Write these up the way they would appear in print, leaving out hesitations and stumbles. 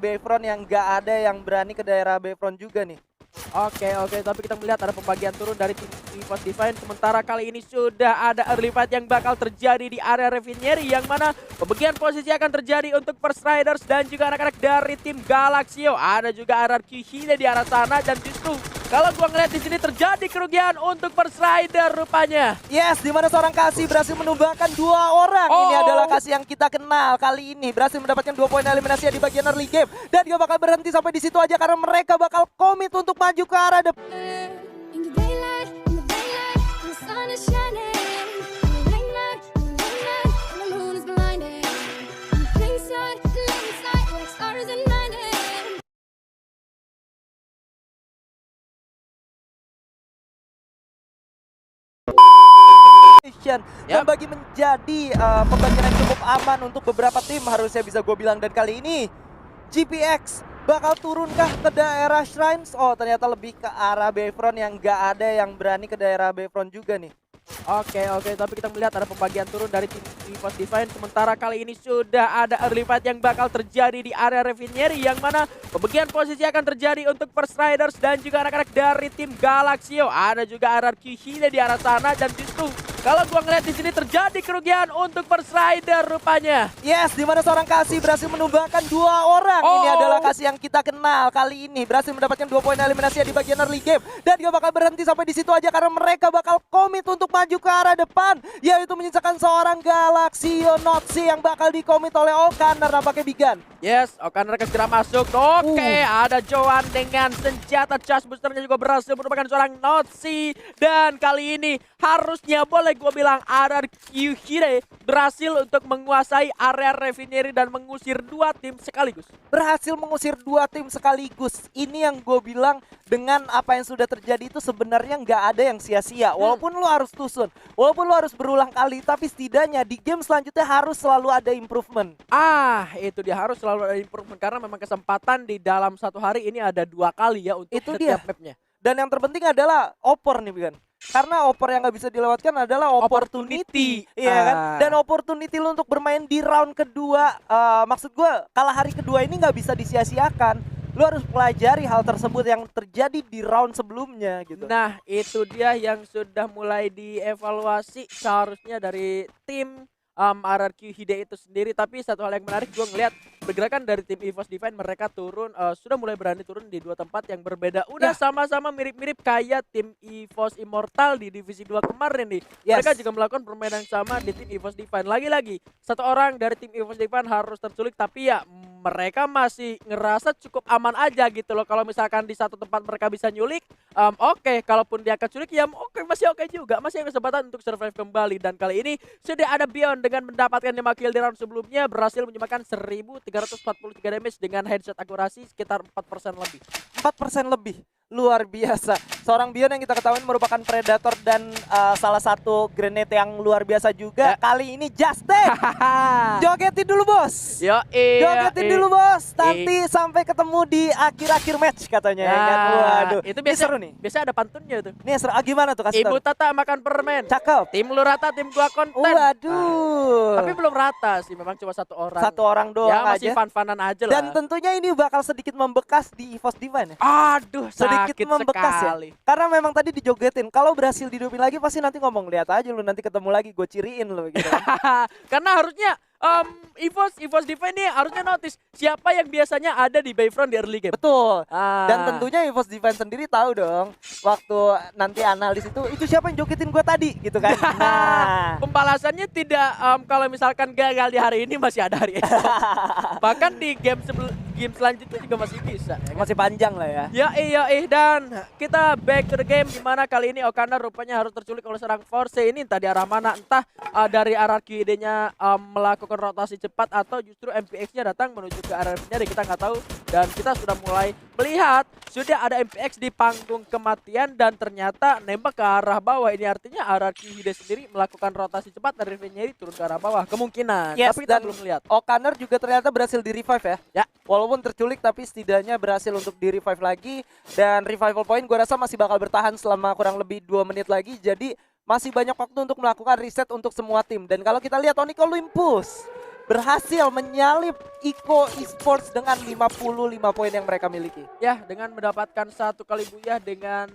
Bayfront yang nggak ada yang berani ke daerah Bayfront juga nih. Oke, tapi kita melihat ada pembagian turun dari tim EVOS Divine. Sementara kali ini sudah ada early fight yang bakal terjadi di area Refinery, yang mana pembagian posisi akan terjadi untuk First Riders dan juga anak-anak dari tim Galaxio. Ada juga RRQ Hide di arah sana, dan justru kalau gua ngeliat di sini terjadi kerugian untuk First Rider rupanya. Yes, di mana seorang Kasih berhasil menumbangkan 2 orang. Ini adalah Kasih yang kita kenal kali ini. Berhasil mendapatkan 2 poin eliminasi di bagian early game. Dan dia bakal berhenti sampai di situ aja karena mereka bakal komit untuk maju ke arah depan. In the daylight, when the sun is shining. In the late night, when the moon is blinding. In plain sight, like stars in night. Dan bagi menjadi pembagian yang cukup aman untuk beberapa tim, harusnya bisa gue bilang. Dan kali ini GPX bakal turunkah ke daerah Shrines? Oh, ternyata lebih ke arah Bayfront yang nggak ada yang berani ke daerah Bayfront juga nih. Oke, tapi kita melihat ada pembagian turun dari tim EVOS Divine. Sementara kali ini sudah ada early fight yang bakal terjadi di area Refinery, yang mana pembagian posisi akan terjadi untuk First Riders dan juga anak-anak dari tim Galaxio. Ada juga RRQ Hide di arah sana, dan justru kalau gua ngeliat di sini terjadi kerugian untuk First Rider rupanya. Yes, di mana seorang Kasih berhasil menumbangkan 2 orang. Ini adalah Kasih yang kita kenal kali ini. Berhasil mendapatkan 2 poin eliminasi di bagian early game. Dan dia bakal berhenti sampai di situ aja karena mereka bakal komit untuk maju ke arah depan, yaitu menyisakan seorang Galaxio Notsi yang bakal dikomit oleh Okaner nampaknya Bigan. Yes, Okaner segera masuk. Oke, ada Joan dengan senjata charge boosternya juga berhasil merupakan seorang Notsi. Dan kali ini harusnya boleh gue bilang RRQ Hide berhasil untuk menguasai area Refinery dan mengusir 2 tim sekaligus. Berhasil mengusir 2 tim sekaligus. Ini yang gue bilang, dengan apa yang sudah terjadi itu sebenarnya nggak ada yang sia-sia. Walaupun lu harus tusun, walaupun lu harus berulang kali, tapi setidaknya di game selanjutnya harus selalu ada improvement. Itu dia, harus selalu ada improvement karena memang kesempatan di dalam satu hari ini ada 2 kali ya untuk Itu setiap dia. mapnya. Dan yang terpenting adalah opor nih, Bigan. Karena opor yang nggak bisa dilewatkan adalah opportunity. Iya kan? Dan opportunity lu untuk bermain di round kedua, maksud gue kalah hari kedua ini nggak bisa disia-siakan. Lu harus pelajari hal tersebut yang terjadi di round sebelumnya gitu. Nah, itu dia yang sudah mulai dievaluasi seharusnya dari tim RRQ Hide itu sendiri. Tapi satu hal yang menarik, gue ngeliat pergerakan dari tim EVOS Divine, mereka turun, sudah mulai berani turun di 2 tempat yang berbeda. Udah sama-sama mirip-mirip kayak tim EVOS Immortal di divisi 2 kemarin nih. Mereka juga melakukan permainan yang sama di tim EVOS Divine. Lagi-lagi satu orang dari tim EVOS Divine harus terculik, tapi ya mereka masih ngerasa cukup aman aja gitu loh. Kalau misalkan di satu tempat mereka bisa nyulik, oke. Kalaupun dia keculik ya masih oke juga. Masih ada kesempatan untuk survive kembali. Dan kali ini sudah ada Beyond dengan mendapatkan 5 kill di round sebelumnya, berhasil menyumbangkan 1343 damage dengan headshot akurasi sekitar 4% lebih. 4% lebih. Luar biasa. Seorang Beyond yang kita ketahui merupakan predator dan salah satu grenade yang luar biasa juga. Kali ini Juste. Jogetin dulu, Bos. Jogetin dulu, Bos. Nanti sampai ketemu di akhir-akhir match katanya. Ya kan? Waduh. Itu biasa seru nih. Biasa ada pantunnya tuh. Nih seru. Gimana tuh, kasih Ibu tahu. Tata makan permen. Cakep. Tim lu rata, tim gua konten. Waduh. Tapi belum rata sih, memang cuma satu orang. Satu orang doang ya, masih aja. fun-funan aja lah. Dan tentunya ini bakal sedikit membekas di EVOS Divine ya. Aduh, Sedikit membekas sekali. ya. Karena memang tadi dijogetin. Kalau berhasil didupin lagi pasti nanti ngomong, lihat aja lu nanti ketemu lagi gue ciriin lu gitu. Karena harusnya EVOS Divine ini harusnya notice siapa yang biasanya ada di Bayfront di early game. Betul. Dan tentunya EVOS Divine sendiri tahu dong waktu nanti analis itu siapa yang jogetin gue tadi gitu kan. Nah, pembalasannya tidak kalau misalkan gagal di hari ini masih ada hari esok. Bahkan di game selanjutnya juga masih bisa ya kan? Masih panjang lah ya. Dan kita back to the game, dimana kali ini Okaner rupanya harus terculik oleh seorang Force. Ini entah di arah mana, entah dari RRQ idenya melakukan rotasi cepat atau justru MPX-nya datang menuju ke arah Refinery, kita nggak tahu. Dan kita sudah mulai melihat sudah ada MPX di panggung kematian dan ternyata nembak ke arah bawah. Ini artinya RRQ Hide sendiri melakukan rotasi cepat dari Refinery turun ke arah bawah kemungkinan. Tapi kita belum lihat. Okaner juga ternyata berhasil di revive ya. Ya. Walaupun terculik tapi setidaknya berhasil untuk di revive lagi. Dan revival point gue rasa masih bakal bertahan selama kurang lebih 2 menit lagi. Jadi masih banyak waktu untuk melakukan reset untuk semua tim. Dan kalau kita lihat Onyx Olympus berhasil menyalip Iko Esports dengan 55 poin yang mereka miliki. Ya, dengan mendapatkan satu kali buyah dengan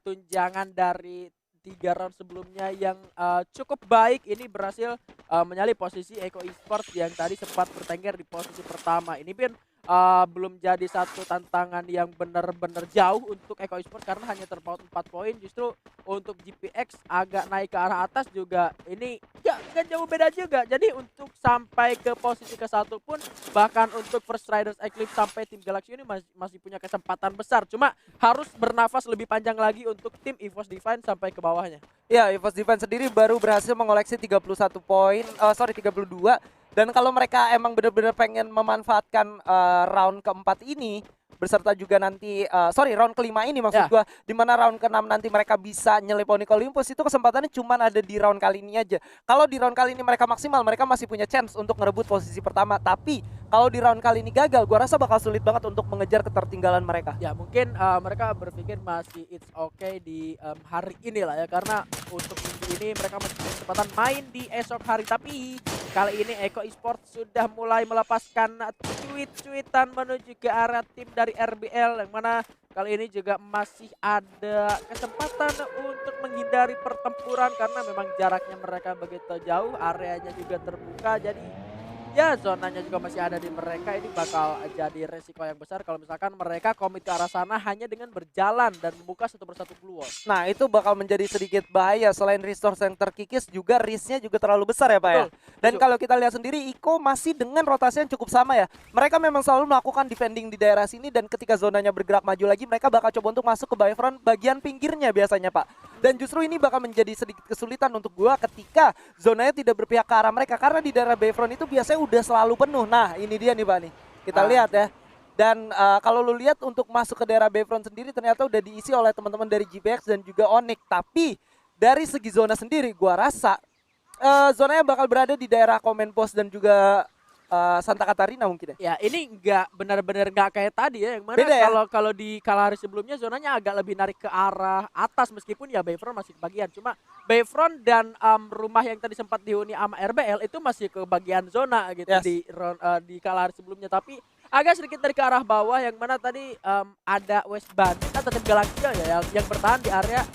tunjangan dari 3 round sebelumnya yang cukup baik, ini berhasil menyalip posisi Eko Esports yang tadi sempat bertengger di posisi pertama. Ini pun belum jadi satu tantangan yang benar-benar jauh untuk Eko Esports karena hanya terpaut 4 poin. Justru untuk GPX agak naik ke arah atas juga, ini gak jauh beda juga. Jadi untuk sampai ke posisi ke-1 pun, bahkan untuk First Riders Eclipse sampai tim Galaxy ini masih punya kesempatan besar. Cuma harus bernafas lebih panjang lagi untuk tim EVOS Divine sampai ke bawahnya. Ya, EVOS Divine sendiri baru berhasil mengoleksi 31 poin, 32. Dan kalau mereka emang benar-benar pengen memanfaatkan round keempat ini, beserta juga nanti round kelima ini maksud gua, di mana round ke-6 nanti mereka bisa nyelip Onyx Olympus, itu kesempatannya cuma ada di round kali ini aja. Kalau di round kali ini mereka maksimal, mereka masih punya chance untuk ngerebut posisi pertama. Tapi kalau di round kali ini gagal, gua rasa bakal sulit banget untuk mengejar ketertinggalan mereka. Ya mungkin mereka berpikir masih it's okay di hari ini lah ya, karena untuk minggu ini mereka masih punya kesempatan main di esok hari. Tapi kali ini Eko Esports sudah mulai melepaskan tweet-tweetan menuju ke arah tim dari RBL, yang mana kali ini juga masih ada kesempatan untuk menghindari pertempuran karena memang jaraknya mereka begitu jauh, areanya juga terbuka, jadi ya zonanya juga masih ada di mereka. Ini bakal jadi resiko yang besar kalau misalkan mereka komit ke arah sana hanya dengan berjalan dan membuka satu persatu blue wall. Nah, itu bakal menjadi sedikit bahaya. Selain resource yang terkikis, juga risknya juga terlalu besar ya Pak ya. Dan kalau kita lihat sendiri, Iko masih dengan rotasi yang cukup sama ya. Mereka memang selalu melakukan defending di daerah sini, dan ketika zonanya bergerak maju lagi, mereka bakal coba untuk masuk ke Bayfront bagian pinggirnya biasanya Pak. Dan justru ini bakal menjadi sedikit kesulitan untuk gua ketika zonanya tidak berpihak ke arah mereka, karena di daerah Bayfront itu biasanya udah selalu penuh. Nah, ini dia nih Pak nih. Kita lihat ya. Dan kalau lu lihat untuk masuk ke daerah Bayfront sendiri ternyata udah diisi oleh teman-teman dari GPX dan juga Onyx. Tapi dari segi zona sendiri gua rasa zonanya bakal berada di daerah Comment Post dan juga Santa Catarina mungkin ya. Ya ini benar-benar nggak kayak tadi ya, yang mana Beda ya? kalau di Kalahari sebelumnya zonanya agak lebih narik ke arah atas, meskipun ya Bayfront masih kebagian. Cuma Bayfront dan rumah yang tadi sempat dihuni sama RBL itu masih ke bagian zona gitu. Yes. Di Kalahari sebelumnya, tapi agak sedikit dari ke arah bawah, yang mana tadi ada West Bandit atau tim Galaxy ya yang bertahan di area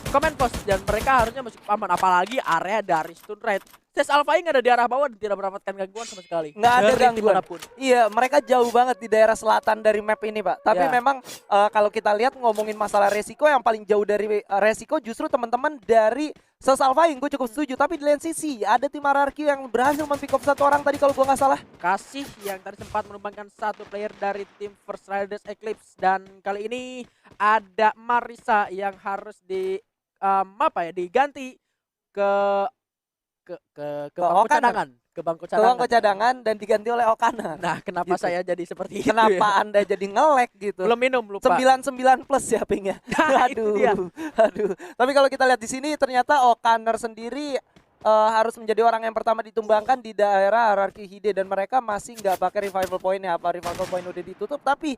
Comment Post, dan mereka harusnya masih aman, apalagi area dari Stun Raid. Ses Alpha nggak ada di arah bawah dan tidak mendapatkan gangguan sama sekali. Nggak ada Dari gangguan. dimanapun. Iya, mereka jauh banget di daerah selatan dari map ini Pak. Tapi Ya. memang kalau kita lihat ngomongin masalah resiko, yang paling jauh dari resiko justru teman-teman dari Ses Alpha, gue cukup setuju. Tapi di lain sisi ada tim RRQ yang berhasil mempick up satu orang tadi kalau gue nggak salah. Kasih yang tadi sempat menumbangkan satu player dari tim First Riders Eclipse, dan kali ini ada Marisa yang harus diganti ke bangku Okaner. cadangan, ke bangku Ke bangku cadangan. cadangan dan diganti oleh Okaner. Nah, kenapa Gitu. saya jadi seperti itu? Kenapa ya? Anda jadi nge-lag gitu? Belum minum, lupa. 99 plus ya pingnya. Nah, itu dia. Aduh. Tapi kalau kita lihat di sini ternyata Okaner sendiri harus menjadi orang yang pertama ditumbangkan di daerah RRQ Hide, dan mereka masih nggak pakai revival point ya. Apa revival point udah ditutup, tapi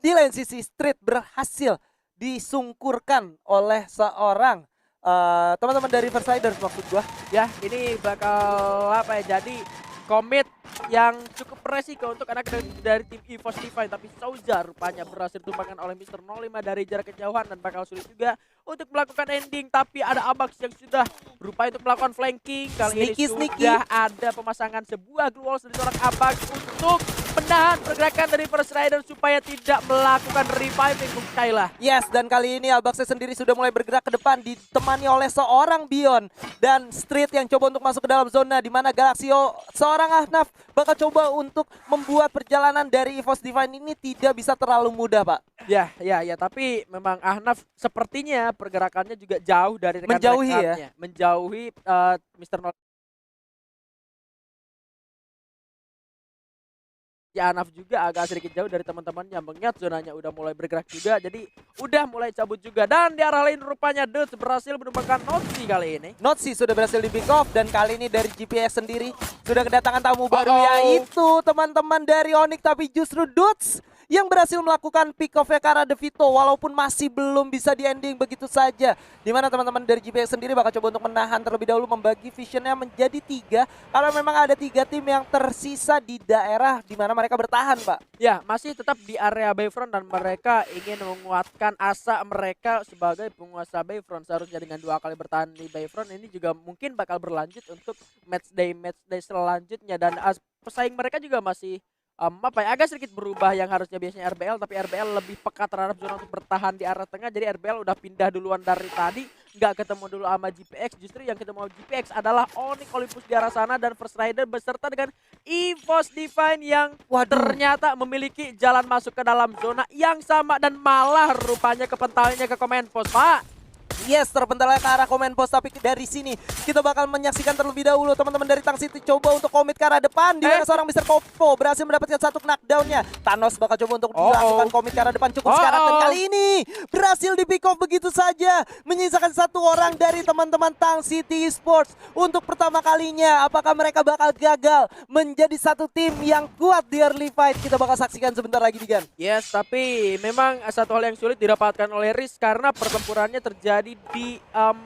di lain sisi Street berhasil disungkurkan oleh seorang teman-teman dari First Riders maksud gua. Ya, ini bakal jadi komit yang cukup beresiko untuk anak dari tim EVOS Divine, tapi Souza rupanya berhasil ditumbangkan oleh Mr. 05 dari jarak kejauhan, dan bakal sulit juga untuk melakukan ending. Tapi ada Abax yang sudah berupaya untuk melakukan flanking. Kali ini sudah ada pemasangan sebuah glue walls dari seorang Abax untuk menahan pergerakan dari First Rider supaya tidak melakukan reviving untuk Kayla. Yes, dan kali ini Abax sendiri sudah mulai bergerak ke depan ditemani oleh seorang Bion dan Street yang coba untuk masuk ke dalam zona, di mana Galaxio seorang Ahnaf bakal coba untuk membuat perjalanan dari EVOS Divine ini tidak bisa terlalu mudah, Pak. Ya, tapi memang Ahnaf sepertinya pergerakannya juga jauh dari menjauhi menjauhi Mr. Ahnaf juga agak sedikit jauh dari teman-temannya, mengingat zonanya udah mulai bergerak juga, jadi udah mulai cabut juga. Dan di arah lain rupanya Dudes berhasil menumbangkan Notsi kali ini. Notsi sudah berhasil di pick off, dan kali ini dari GPS sendiri sudah kedatangan tamu baru, yaitu teman-teman dari Onyx, tapi justru Dudes yang berhasil melakukan pick off-nya ke arah Devito walaupun masih belum bisa di-ending begitu saja. Dimana teman-teman dari GPX sendiri bakal coba untuk menahan terlebih dahulu, membagi visionnya menjadi 3 karena memang ada 3 tim yang tersisa di daerah di mana mereka bertahan, Pak. Ya, masih tetap di area Bayfront dan mereka ingin menguatkan asa mereka sebagai penguasa Bayfront. Seharusnya dengan 2 kali bertahan di Bayfront ini juga mungkin bakal berlanjut untuk matchday selanjutnya, dan pesaing mereka juga masih agak sedikit berubah, yang harusnya biasanya RBL tapi RBL lebih peka terhadap zona untuk bertahan di arah tengah. Jadi RBL udah pindah duluan dari tadi, nggak ketemu dulu sama GPX. Justru yang ketemu sama GPX adalah Onyx Olympus di arah sana dan First Rider beserta dengan EVOS Divine yang ternyata memiliki jalan masuk ke dalam zona yang sama dan malah rupanya kepentalnya ke Command Post, Pak. Yes, terbentalnya ke arah Command Post, tapi dari sini kita bakal menyaksikan terlebih dahulu teman-teman dari Tang City coba untuk komit ke arah depan, di mana seorang Mr. Kopo berhasil mendapatkan 1 knockdown-nya. Thanos bakal coba untuk dilakukan komit ke arah depan cukup sekarat, dan kali ini berhasil di pick off begitu saja, menyisakan 1 orang dari teman-teman Tang City Esports. Untuk pertama kalinya, apakah mereka bakal gagal menjadi 1 tim yang kuat di early fight? Kita bakal saksikan sebentar lagi, Digan. Yes, tapi memang satu hal yang sulit didapatkan oleh Riz karena pertempurannya terjadi di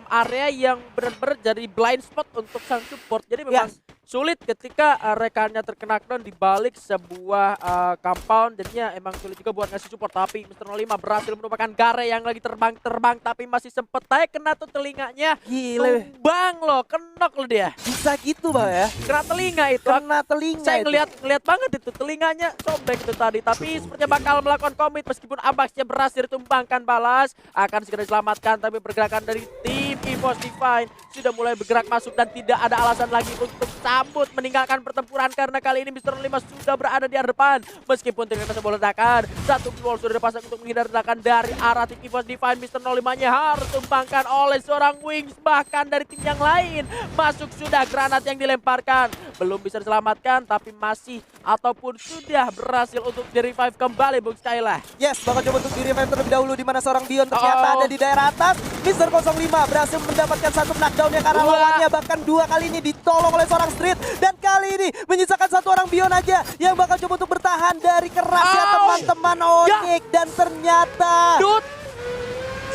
area yang benar-benar jadi blind spot untuk sang support. Jadi memang sulit ketika rekannya terkena knockdown di balik sebuah compound. Jadinya emang sulit juga buat ngasih support. Tapi Mr. 05 berhasil merupakan Gare yang lagi terbang tapi masih sempet aja kena tuh telinganya. Gile, Tumbang loh, kenok loh dia. bisa gitu, Bang ya? Kena telinga itu. Kena telinga. Saya itu. ngeliat banget itu telinganya sobek itu tadi, tapi sepertinya bakal melakukan komit meskipun Abaxnya berhasil ditumbangkan. Balas akan segera diselamatkan, tapi pergerakan dari tim EVOS Divine sudah mulai bergerak masuk dan tidak ada alasan lagi untuk cabut meninggalkan pertempuran karena kali ini Mr. 05 sudah berada di arah depan. Meskipun ternyata sebuah ledakan, 1 wall sudah dipasang untuk menghindar ledakan dari arah tim EVOS Divine. Mr. 05-nya harus ditumbangkan oleh seorang Wings, bahkan dari tim yang lain masuk sudah granat yang dilemparkan. Belum bisa diselamatkan tapi masih ataupun sudah berhasil untuk di-revive kembali Bung Skyla. Yes, bakal coba untuk di-revive terlebih dahulu di mana seorang Bion ternyata ada di daerah atas. Mr. 05 berhasil mendapatkan 1 knockdown yang karena lawannya, bahkan 2 kali ini ditolong oleh seorang Street, dan kali ini menyisakan 1 orang Bion aja yang bakal coba untuk bertahan dari kerasnya teman-teman Onyx. Dan ternyata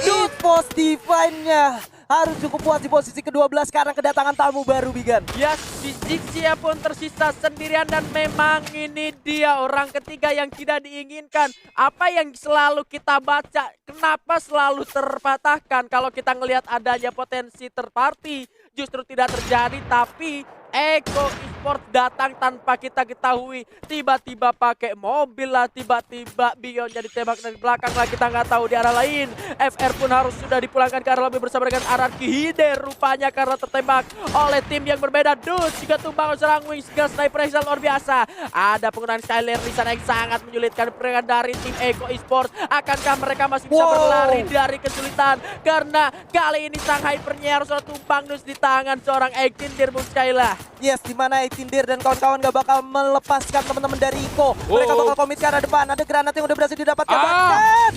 EVOS Divine-nya harus cukup kuat di posisi ke-12 karena kedatangan tamu baru, Bigan. Ya, Zixia pun tersisa sendirian dan memang ini dia orang ketiga yang tidak diinginkan. Apa yang selalu kita baca, kenapa selalu terpatahkan kalau kita ngelihat adanya potensi third party, justru tidak terjadi, tapi Eko Esports datang tanpa kita ketahui. Tiba-tiba pakai mobil lah, tiba-tiba Bion jadi tembak dari belakang lah, kita nggak tahu di arah lain. FR pun harus sudah dipulangkan ke arah lebih bersama dengan Araki Hide rupanya karena tertembak oleh tim yang berbeda. Juga tumbang serang Wings, juga sniper yang luar biasa. Ada penggunaan Skyler di sana yang sangat menyulitkan pergerakan dari tim Eko Esports. Akankah mereka masih bisa berlari dari kesulitan? Karena kali ini sang hypernya harus tumbang di tangan seorang Ektindir Bung Skyla. Yes, dimana Eitindir dan kawan-kawan gak bakal melepaskan teman-teman dari Iko. Mereka bakal komit ke arah depan. Ada granat yang udah berhasil didapatkan. Bahkan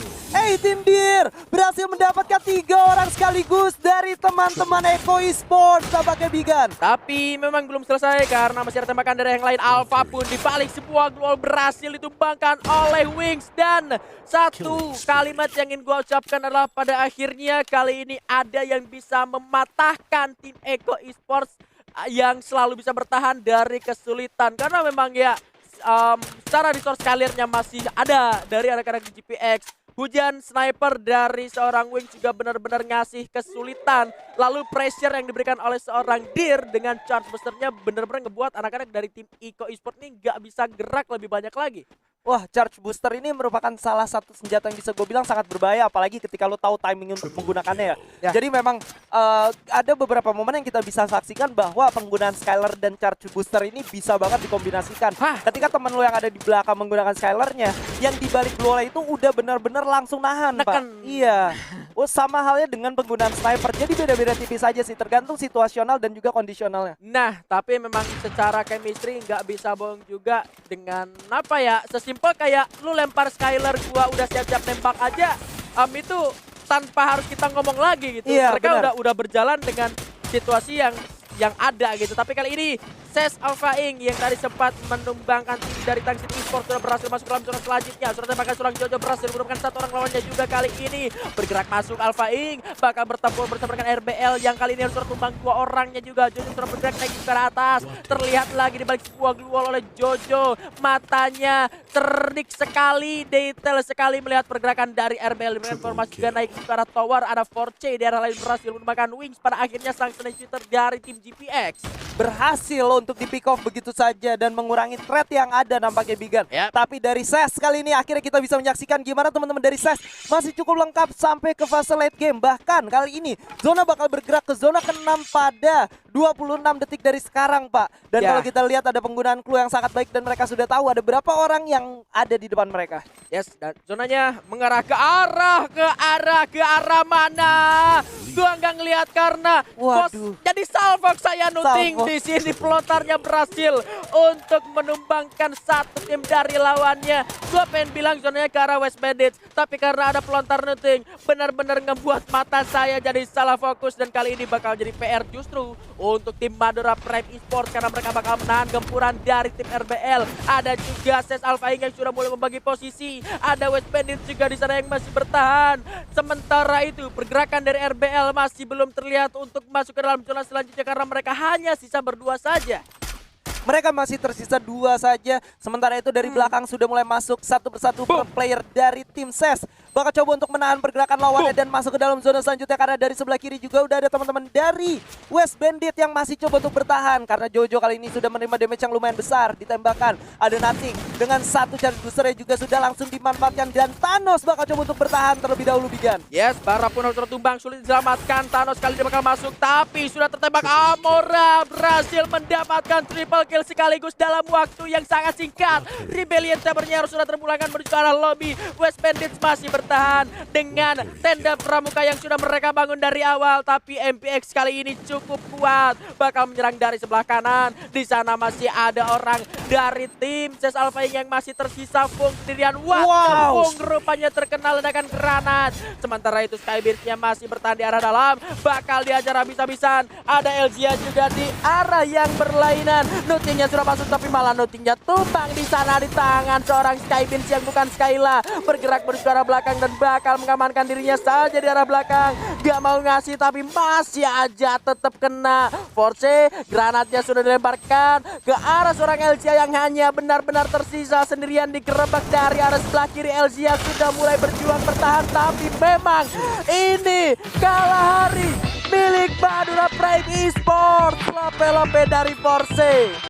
Eitindir berhasil mendapatkan 3 orang sekaligus dari teman-teman Eko Esports. Tampaknya, Bigan. Tapi memang belum selesai karena masih ada tembakan dari yang lain. Alpha pun dibalik sebuah gol berhasil ditumbangkan oleh Wings. Dan satu kalimat yang ingin gue ucapkan adalah pada akhirnya kali ini ada yang bisa mematahkan tim Eko Esports yang selalu bisa bertahan dari kesulitan. Karena memang ya secara resource kalirnya masih ada dari anak-anak di GPX. Hujan sniper dari seorang Wings juga benar-benar ngasih kesulitan. Lalu pressure yang diberikan oleh seorang Dir dengan charge busternya benar-benar ngebuat anak-anak dari tim Eko Esports ini nggak bisa gerak lebih banyak lagi. Wah, charge booster ini merupakan salah satu senjata yang bisa gue bilang sangat berbahaya, apalagi ketika lo tahu timing untuk menggunakannya ya. Jadi memang ada beberapa momen yang kita bisa saksikan bahwa penggunaan Skyler dan charge booster ini bisa banget dikombinasikan. Ketika teman lo yang ada di belakang menggunakan Skylernya, yang di balik bola itu udah benar-benar langsung nahan, Pak. Iya. Oh, sama halnya dengan penggunaan sniper. Jadi beda-beda tipis aja sih, tergantung situasional dan juga kondisionalnya. Nah, tapi memang secara chemistry nggak bisa bohong juga dengan apa ya, sesimpel kayak lu lempar Skyler gua udah siap-siap nembak aja, itu tanpa harus kita ngomong lagi gitu. Iya, mereka udah berjalan dengan situasi yang ada gitu. Tapi kali ini Ses Alpha Ing yang tadi sempat menumbangkan tim dari Tangsin Esports sudah berhasil masuk dalam zona selanjutnya. Sudah tembakan seorang Jojo berhasil menemukan satu orang lawannya juga kali ini. Bergerak masuk Alpha Ing, bakal bertempur bersama dengan RBL yang kali ini harus tumbang 2 orangnya juga. Jojo sudah bergerak naik ke atas. Terlihat lagi di balik sebuah glual oleh Jojo. Matanya cerdik sekali, detail sekali melihat pergerakan dari RBL. Dengan formasi juga naik ke arah tower. Ada 4C di arah lain berhasil menemukan Wings. Pada akhirnya sang shooter dari tim GPX berhasil untuk di pick off begitu saja dan mengurangi threat yang ada nampaknya Bigan. Yap. Tapi dari SES kali ini akhirnya kita bisa menyaksikan gimana teman-teman dari SES masih cukup lengkap sampai ke fase late game. Bahkan kali ini zona bakal bergerak ke zona ke-6 pada 26 detik dari sekarang, Pak. Dan Ya. kalau kita lihat ada penggunaan clue yang sangat baik dan mereka sudah tahu ada berapa orang yang ada di depan mereka. Yes, dan zonanya mengarah ke arah mana? Gua nggak ngelihat karena Waduh. jadi Salvox saya nuting Salvox. di sini pelontarnya berhasil untuk menumbangkan satu tim dari lawannya. Gua pengen bilang zonanya ke arah West Bandits, tapi karena ada pelontar nuting benar-benar ngebuat mata saya jadi salah fokus dan kali ini bakal jadi PR justru untuk tim Madura Prime Esports karena mereka bakal menahan gempuran dari tim RBL. Ada juga Ses Alpha Ing yang sudah mulai membagi posisi. Ada West Bandits juga di sana yang masih bertahan. Sementara itu pergerakan dari RBL masih belum terlihat untuk masuk ke dalam zona selanjutnya karena mereka hanya sisa berdua saja. Mereka masih tersisa 2 saja. Sementara itu dari belakang sudah mulai masuk satu persatu pro player dari tim SES. Bakal coba untuk menahan pergerakan lawannya dan masuk ke dalam zona selanjutnya karena dari sebelah kiri juga udah ada teman-teman dari West Bandit yang masih coba untuk bertahan karena Jojo kali ini sudah menerima damage yang lumayan besar. Ditembakkan ada Nating dengan satu charge boosternya juga sudah langsung dimanfaatkan dan Thanos bakal coba untuk bertahan terlebih dahulu Bigan. Yes, Bara pun harus tertumbang, sulit diselamatkan. Thanos kali ini bakal masuk, tapi sudah tertembak. Amora berhasil mendapatkan triple kill sekaligus dalam waktu yang sangat singkat. Rebellion Sabernya harus sudah terpulangkan menuju ke arah lobby. West Bandits masih bertahan dengan tenda pramuka yang sudah mereka bangun dari awal, tapi MPX kali ini cukup kuat. Bakal menyerang dari sebelah kanan. Di sana masih ada orang dari tim Ses Alpha yang masih tersisa. Fung sendirian. Wow. Fung rupanya terkena ledakan granat. Sementara itu Skybeard-nya masih bertahan di arah dalam. Bakal diajar habis-habisan. Ada Elzia juga di arah yang berlainan. Nutingnya sudah masuk tapi malah nutingnya tumbang di sana di tangan seorang Skybeard yang bukan Skyla. Bergerak menuju ke arah belakang dan bakal mengamankan dirinya saja di arah belakang. Gak mau ngasih tapi masih aja tetap kena. Force granatnya sudah dilemparkan ke arah seorang Elzia yang hanya benar-benar tersisa sendirian digerebek dari arah sebelah kiri. Elzia sudah mulai berjuang bertahan tapi memang ini kalah hari milik Madura Prime Esports. Lope-lope dari Force.